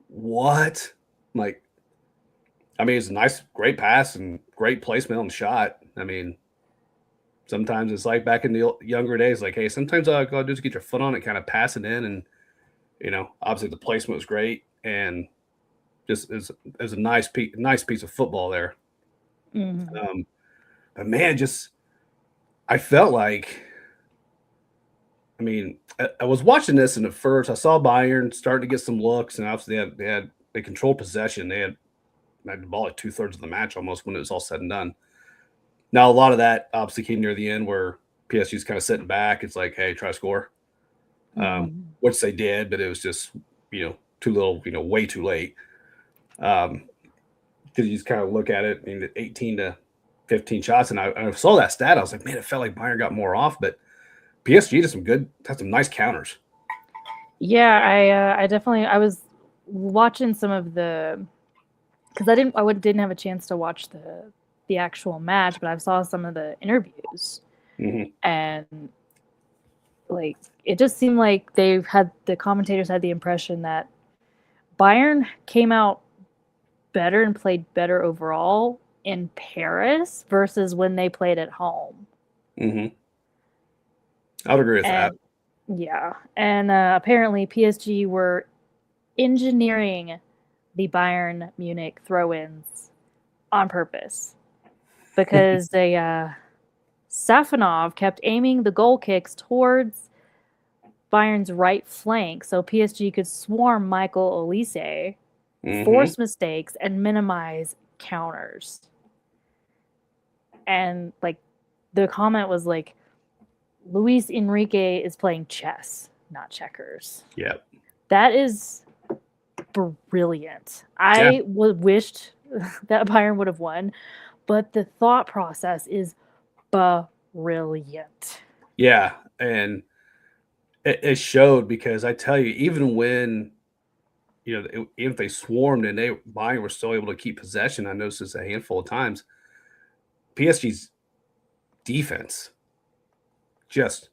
what? It's a nice, great pass and great placement on the shot. I mean, sometimes it's like back in the younger days, like, hey, sometimes all you got to do is get your foot on it, kind of pass it in. And, obviously the placement was great. And just it was a nice piece of football there. Mm-hmm. But man, I felt like, I was watching this, and at first I saw Bayern starting to get some looks, and obviously they controlled possession. They had the ball like 2/3 of the match almost when it was all said and done. Now, a lot of that obviously came near the end where PSG's kind of sitting back. It's like, hey, try to score, which they did, but it was just, too little, way too late. Because you just kind of look at it, 18 to 15 shots, and I saw that stat. I was like, man, it felt like Bayern got more off, but PSG had some nice counters. Yeah, I was watching some of the, because I didn't have a chance to watch the actual match, but I saw some of the interviews, and like it just seemed like the commentators had the impression that Bayern came out better and played better overall, in Paris versus when they played at home. Mm-hmm. I would agree with that. Yeah. And apparently PSG were engineering the Bayern Munich throw-ins on purpose because Safonov kept aiming the goal kicks towards Bayern's right flank so PSG could swarm Michael Olise, force mistakes, and minimize counters. And like the comment was like, Luis Enrique is playing chess, not checkers. Yep. That is brilliant. I wished that Bayern would have won, but the thought process is brilliant. Yeah, and it showed because I tell you, even when even if they swarmed and Bayern were still able to keep possession, I noticed this a handful of times. PSG's defense just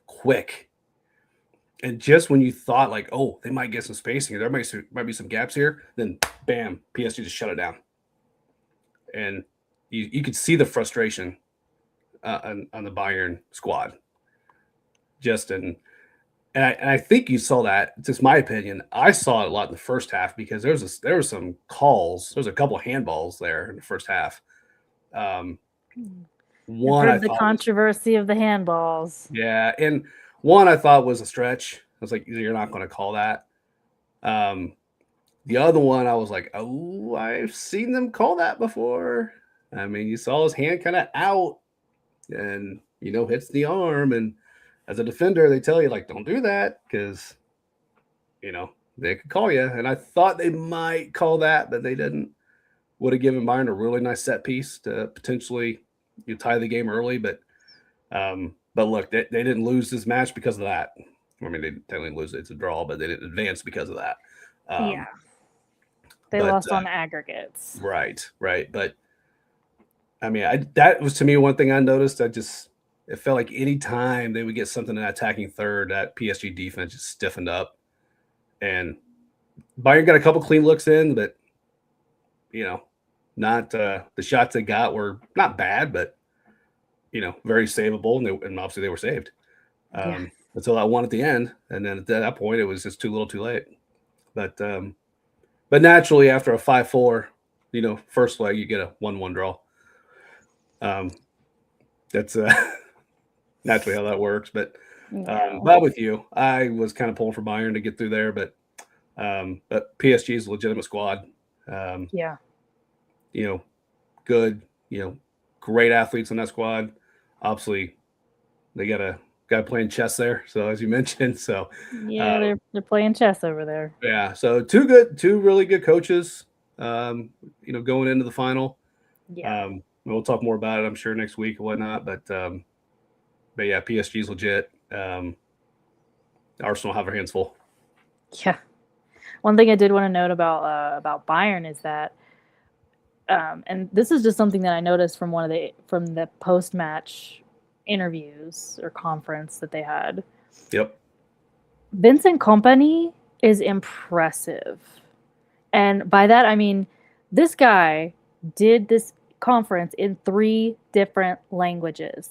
quick. And just when you thought like, oh, they might get some spacing, there might be some gaps here, then bam, PSG just shut it down. And you could see the frustration on the Bayern squad. And I think you saw that. It's just my opinion. I saw it a lot in the first half because there was some calls. There was a couple of handballs there in the first half. One I've heard the controversy of the handballs. Yeah, and one I thought was a stretch. I was like, you're not going to call that. The other one, I was like, oh, I've seen them call that before. I mean, you saw his hand kind of out and, hits the arm. And as a defender, they tell you, like, don't do that because, they could call you. And I thought they might call that, but they didn't. Would have given Bayern a really nice set piece to potentially tie the game early. But look, they didn't lose this match because of that. I mean, they technically lose it. It's a draw, but they didn't advance because of that. Yeah. They lost on aggregates. Right. But, I mean, that was, to me, one thing I noticed. It felt like any time they would get something in that attacking third, that PSG defense just stiffened up. And Bayern got a couple clean looks in, but, not the shots they got were not bad, but, very savable. And obviously they were saved until that one at the end. And then at that point, it was just too little too late. But naturally, after a 5-4, first leg, you get a 1-1 draw. That's naturally how that works. But but with you, I was kind of pulling for Bayern to get through there. But PSG is a legitimate squad. Good, great athletes on that squad. Obviously, they got a guy playing chess there. So as you mentioned, they're playing chess over there. Yeah. So two really good coaches. Going into the final. Yeah. We'll talk more about it, I'm sure, next week and whatnot. But yeah, PSG's legit. Arsenal have their hands full. Yeah. One thing I did want to note about Bayern is that, and this is just something that I noticed from the post-match interviews or conference that they had. Yep. Vincent Kompany is impressive. And by that, I mean, this guy did this conference in 3 different languages.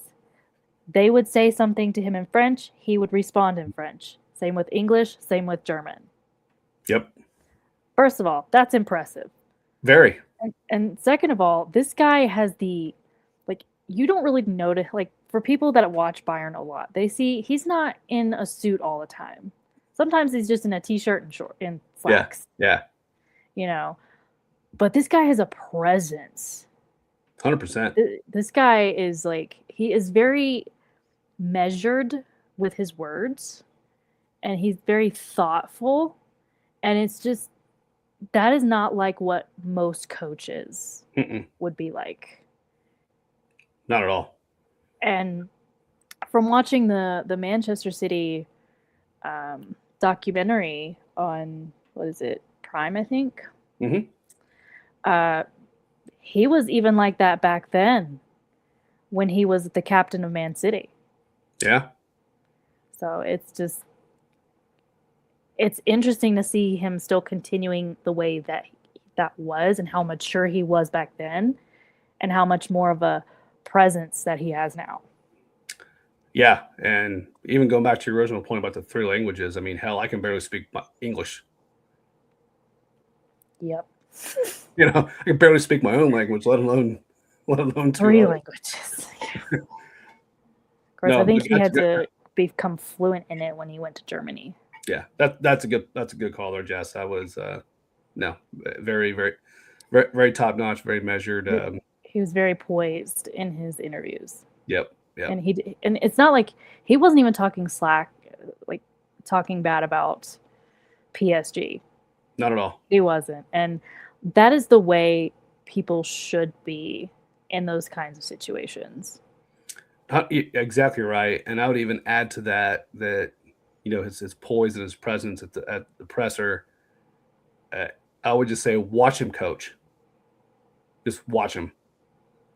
They would say something to him in French. He would respond in French. Same with English, same with German. Yep. First of all, that's impressive. Very. And second of all, this guy has you don't really notice, for people that watch Bayern a lot, they see he's not in a suit all the time. Sometimes he's just in a t-shirt and slacks. Yeah. But this guy has a presence. 100%. This guy is he is very measured with his words, and he's very thoughtful, and it's just, that is not like what most coaches would be like. Not at all. And from watching the Manchester City documentary on, what is it, Prime, I think? He was even like that back then when he was the captain of Man City. Yeah. So it's interesting to see him still continuing the way that was and how mature he was back then. and how much more of a presence that he has now. Yeah, and even going back to your original point about the 3 languages, I mean, hell, I can barely speak English. Yep. I can barely speak my own language, let alone 2 3 others. languages. Of course, No, I think but he that's had good. to become fluent in it when he went to Germany. Yeah, that's a good call there, Jess. That was no, very, very, very, very top notch, very measured. He was very poised in his interviews. Yep. And it's not like he wasn't even talking slack, like talking bad about PSG. Not at all. He wasn't. And that is the way people should be in those kinds of situations. Exactly right. And I would even add to that his poise and his presence at the presser. I would just say watch him coach. Just watch him,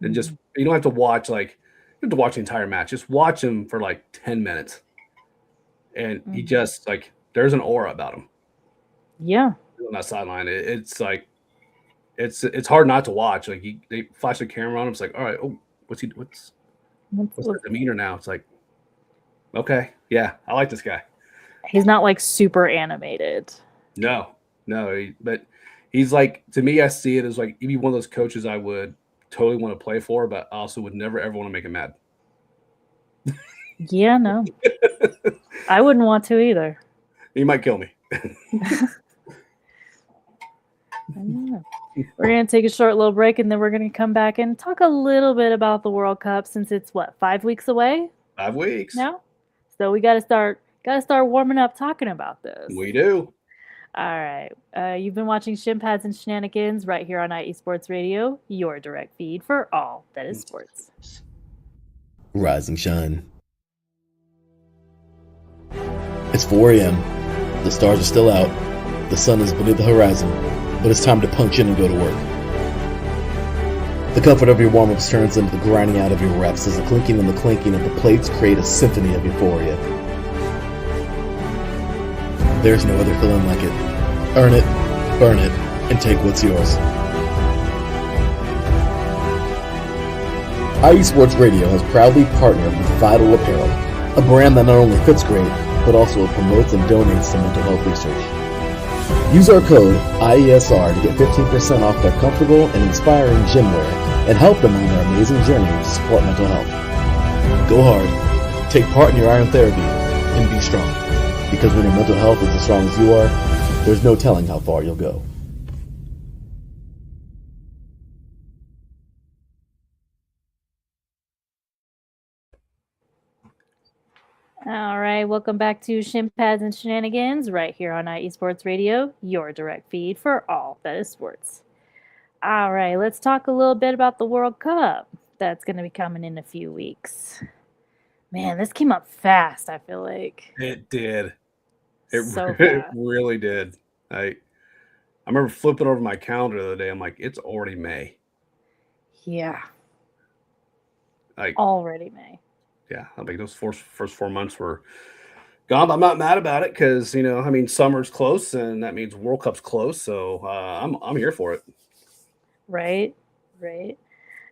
and just you don't have to watch you have to watch the entire match. Just watch him for like 10 minutes, and he just there's an aura about him. Yeah, on that sideline, it's like it's hard not to watch. Like they flash the camera on him. It's like, all right, what's the demeanor now? It's like, okay, yeah, I like this guy. He's not like super animated. No, but he's like, to me, I see it as like he'd be one of those coaches I would totally want to play for, but I also would never ever want to make him mad. Yeah, no, I wouldn't want to either. He might kill me. We're going to take a short little break, and then we're going to come back and talk a little bit about the World Cup, since it's 5 weeks away 5 weeks now. So we got to start warming up talking about this. We do. All right. You've been watching Shin Pads and Shenanigans right here on IE Sports Radio, your direct feed for all that is sports. Rise and shine. It's 4 a.m. The stars are still out. The sun is beneath the horizon, but it's time to punch in and go to work. The comfort of your warm-ups turns into the grinding out of your reps as the clinking and the clanking of the plates create a symphony of euphoria. There's no other feeling like it. Earn it, burn it, and take what's yours. IE Sports Radio has proudly partnered with Vital Apparel, a brand that not only fits great, but also promotes and donates to mental health research. Use our code IESR to get 15% off their comfortable and inspiring gym wear and help them on their amazing journey to support mental health. Go hard, take part in your iron therapy, and be strong. Because when your mental health is as strong as you are, there's no telling how far you'll go. All right, welcome back to Shin Pads and Shenanigans right here on IE Sports Radio, your direct feed for all that is sports. All right, let's talk a little bit about the World Cup that's going to be coming in a few weeks. Man, this came up fast, I feel like. It did. It really did. I remember flipping over my calendar the other day. I'm like, it's already May. Yeah. Already May. Yeah, I think those first 4 months were gone. I'm not mad about it because summer's close and that means World Cup's close. So I'm here for it. Right.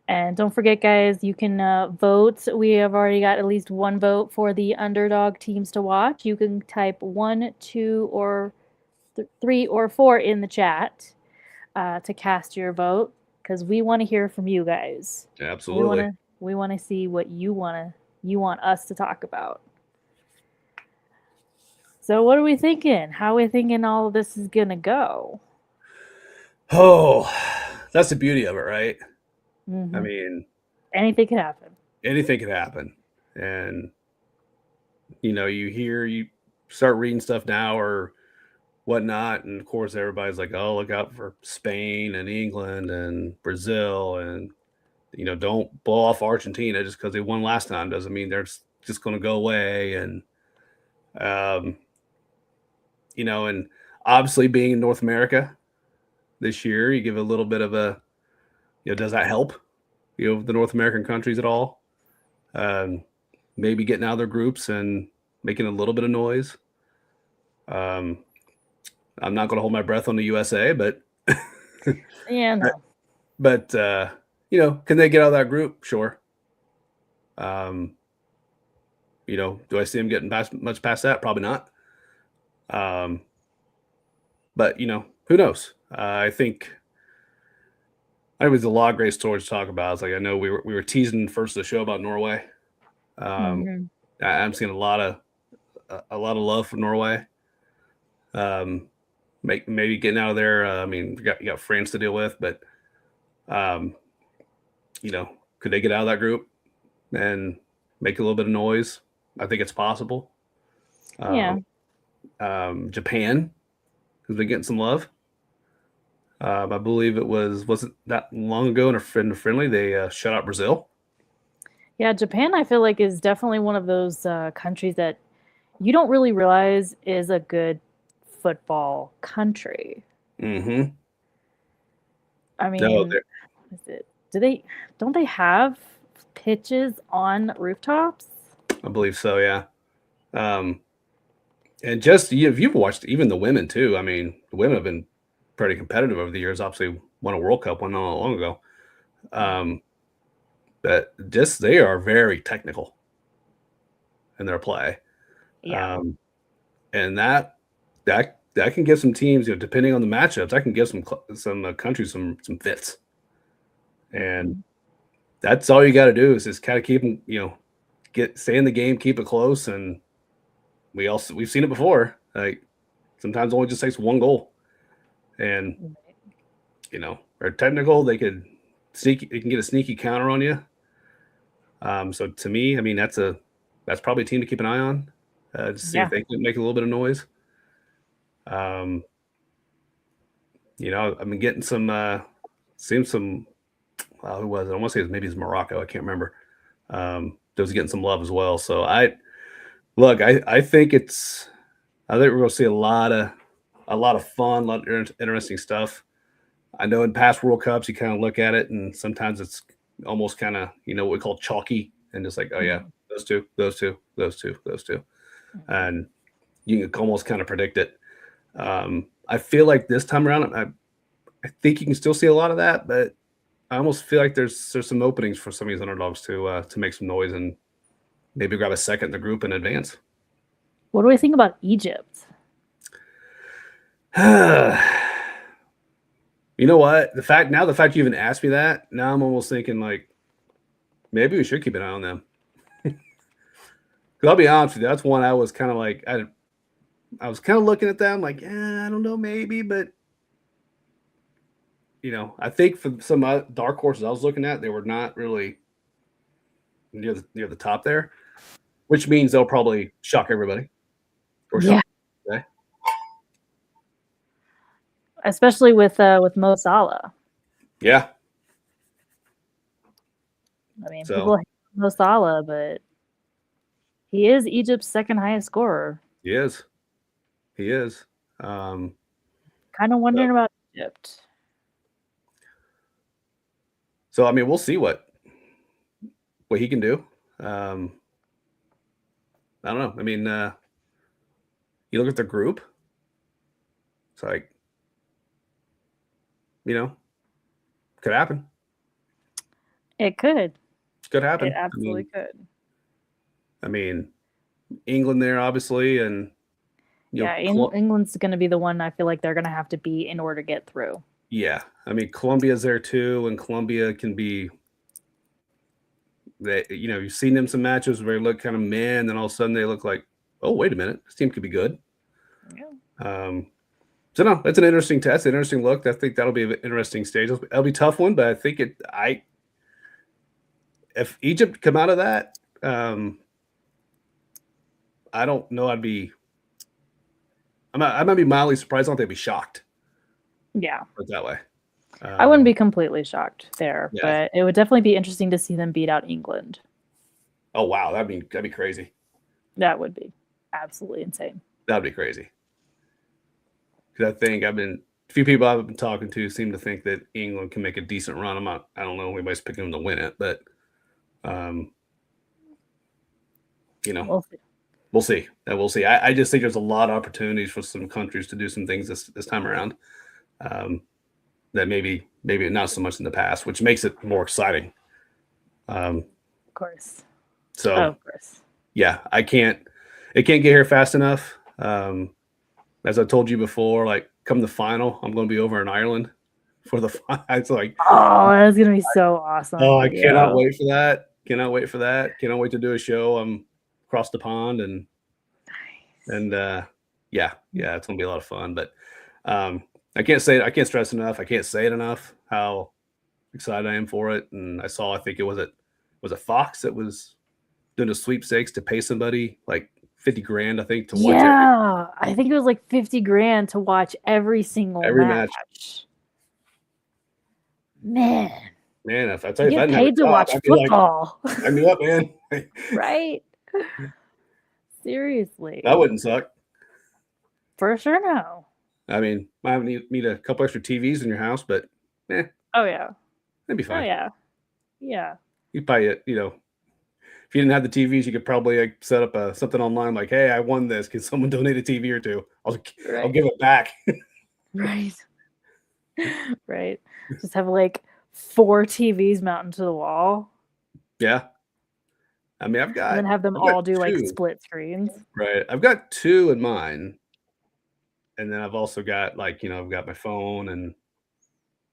And don't forget, guys, you can vote. We have already got at least one vote for the underdog teams to watch. You can type 1, 2, or 3 or 4 in the chat to cast your vote, because we want to hear from you guys. Absolutely. We want to see what you want us to talk about. So what are we thinking? How are we thinking all of this is going to go? Oh, that's the beauty of it, right? Mm-hmm. I mean, anything could happen. Anything could happen. And, you start reading stuff now or whatnot. And of course, everybody's like, oh, look out for Spain and England and Brazil. And, don't blow off Argentina just because they won last time doesn't mean they're just going to go away. And, and obviously being in North America this year, you give a little bit of a, does that help, the North American countries at all? Maybe getting out of their groups and making a little bit of noise. I'm not going to hold my breath on the USA, but yeah, no. But can they get out of that group? Sure. Do I see them getting much past that? Probably not. But who knows? I think there was a lot of great stories to talk about. It's like I know we were teasing first of the show about Norway. I'm seeing a lot of love for Norway. Maybe getting out of there. You got France to deal with, but could they get out of that group and make a little bit of noise? I think it's possible. Japan has been getting some love. I believe it wasn't that long ago in a friendly they shut out Brazil. Yeah, Japan I feel like is definitely one of those countries that you don't really realize is a good football country. Mm-hmm. I mean, don't they have pitches on rooftops? I believe so, yeah. And just if you've watched even the women too, I mean, the women have been pretty competitive over the years. Obviously, won a World Cup one not long ago. But just they are very technical in their play. Yeah. And that can give some teams, depending on the matchups, that can give some countries some fits. And that's all you got to do is just kind of keep them, stay in the game, keep it close, and we've seen it before. Like sometimes it only just takes one goal, and they're technical. They can get a sneaky counter on you. So to me, I mean that's probably a team to keep an eye on. To see if they can make a little bit of noise. I've been getting seeing some. Who was it? I want to say maybe it's Morocco. I can't remember. Those getting some love as well. So I think we're going to see a lot of fun, a lot of interesting stuff. I know in past World Cups you kind of look at it and sometimes it's almost kind of what we call chalky and just like, oh yeah, those two, and you can almost kind of predict it. I feel like this time around, I think you can still see a lot of that, but I almost feel like there's some openings for some of these underdogs to make some noise and maybe grab a second in the group in advance. What do we think about Egypt? You know what? The fact you even asked me that, now I'm almost thinking like maybe we should keep an eye on them. Because I'll be honest with you, that's one I was kind of like I was kind of looking at them like, I don't know, maybe, but I think for some dark horses I was looking at, they were not really near the top there, which means they'll probably shock everybody. Especially with Mo Salah. Yeah. I mean, people hate Mo Salah, but he is Egypt's second highest scorer. He is. Kind of wondering about Egypt. So I mean, we'll see what he can do. I don't know. I mean, you look at the group. It's like, could happen. It could. Could happen. It absolutely could. I mean, England there, obviously, and England's going to be the one I feel like they're going to have to beat in order to get through. Yeah, I mean, Colombia's there too, and Colombia can be. You've seen them some matches where they look kind of meh, and then all of a sudden they look like, oh, wait a minute, this team could be good. Yeah. So no, that's an interesting test, an interesting look. I think that'll be an interesting stage. It'll be a tough one, but I think if Egypt come out of that, I don't know. I might be mildly surprised. I don't think I'd be shocked. Yeah. Put it that way. I wouldn't be completely shocked there, but it would definitely be interesting to see them beat out England. Oh wow, that'd be crazy. That would be absolutely insane. That'd be crazy. Because I think a few people I've been talking to seem to think that England can make a decent run. I don't know if anybody's picking them to win it, but we'll see. We'll see. I just think there's a lot of opportunities for some countries to do some things this time around. that maybe not so much in the past, which makes it more exciting. Of course. So Of course. yeah, it can't get here fast enough. As I told you before, like come the final, I'm going to be over in Ireland for the final. It's like, oh, that's going to be so awesome. Oh, I cannot wait for that. Cannot wait for that. Cannot wait to do a show. I'm across the pond and yeah, it's going to be a lot of fun, but I can't stress enough. I can't say it enough how excited I am for it. And I think it was a Fox that was doing a sweepstakes to pay somebody like $50,000, I think, to watch it. Yeah, I think it was like $50,000 to watch every match. Man, if I tell you, get paid to watch football. I mean, what, man? Right? Seriously, that wouldn't suck. For sure, no. I mean, I need a couple extra TVs in your house, but oh yeah, that'd be fine. Oh yeah. You probably, if you didn't have the TVs, you could probably like set up something online like, hey, I won this. Can someone donate a TV or two? I'll give it back. Right. Right. Just have like 4 TVs mounted to the wall. Yeah. I mean, and then have them all do 2. Like split screens. Right. I've got 2 in mine. And then I've also got I've got my phone and a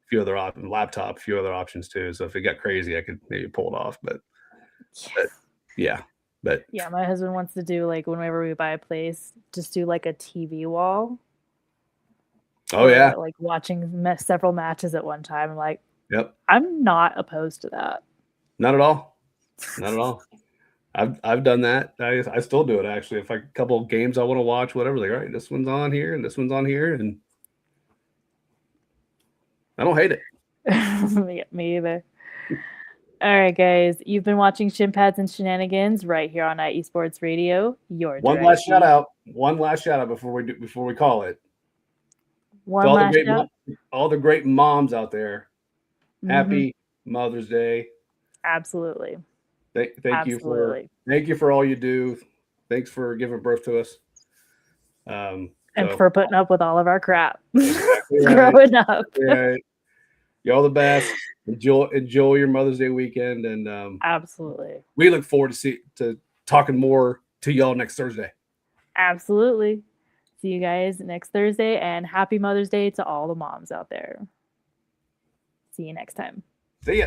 few other laptop, a few other options too. So if it got crazy, I could maybe pull it off. But yeah. My husband wants to do like whenever we buy a place, just do like a TV wall. Oh yeah, like watching several matches at one time. I'm like, yep. I'm not opposed to that. Not at all. Not at all. I've done that. I still do it actually. If a couple of games I want to watch, whatever, like all right, this one's on here and this one's on here, and I don't hate it. Me either. All right, guys, you've been watching Shin Pads and Shenanigans right here on IE Sports Radio. One last shout out before we call it. All the great moms out there. Mm-hmm. Happy Mother's Day. Absolutely. Thank you for all you do. Thanks for giving birth to us. And for putting up with all of our crap. Exactly right. Growing up. Right. You're all the best. Enjoy your Mother's Day weekend, and absolutely. We look forward to talking more to y'all next Thursday. Absolutely. See you guys next Thursday, and happy Mother's Day to all the moms out there. See you next time. See ya.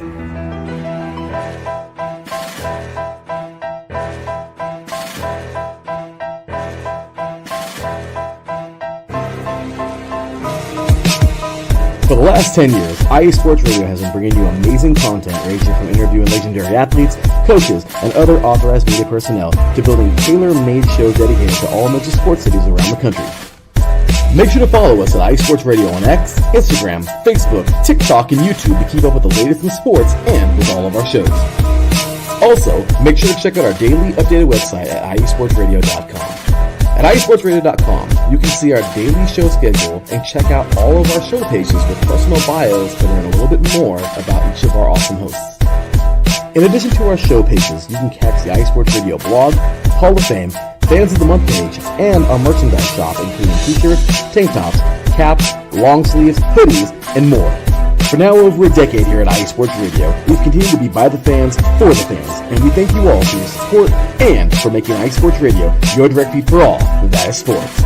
For the last 10 years, IE Sports Radio has been bringing you amazing content ranging from interviewing legendary athletes, coaches, and other authorized media personnel to building tailor-made shows dedicated to all major sports cities around the country. Make sure to follow us at IE Sports Radio on X, Instagram, Facebook, TikTok, and YouTube to keep up with the latest in sports and with all of our shows. Also, make sure to check out our daily updated website at iesportsradio.com. At iesportsradio.com, you can see our daily show schedule and check out all of our show pages with personal bios to learn a little bit more about each of our awesome hosts. In addition to our show pages, you can catch the IE Sports Radio blog, Hall of Fame, Fans of the Month page, and our merchandise shop, including t-shirts, tank tops, caps, long sleeves, hoodies, and more. For now over a decade here at IE Sports Radio, we've continued to be by the fans, for the fans, and we thank you all for your support and for making IE Sports Radio your direct feed for all that is sports.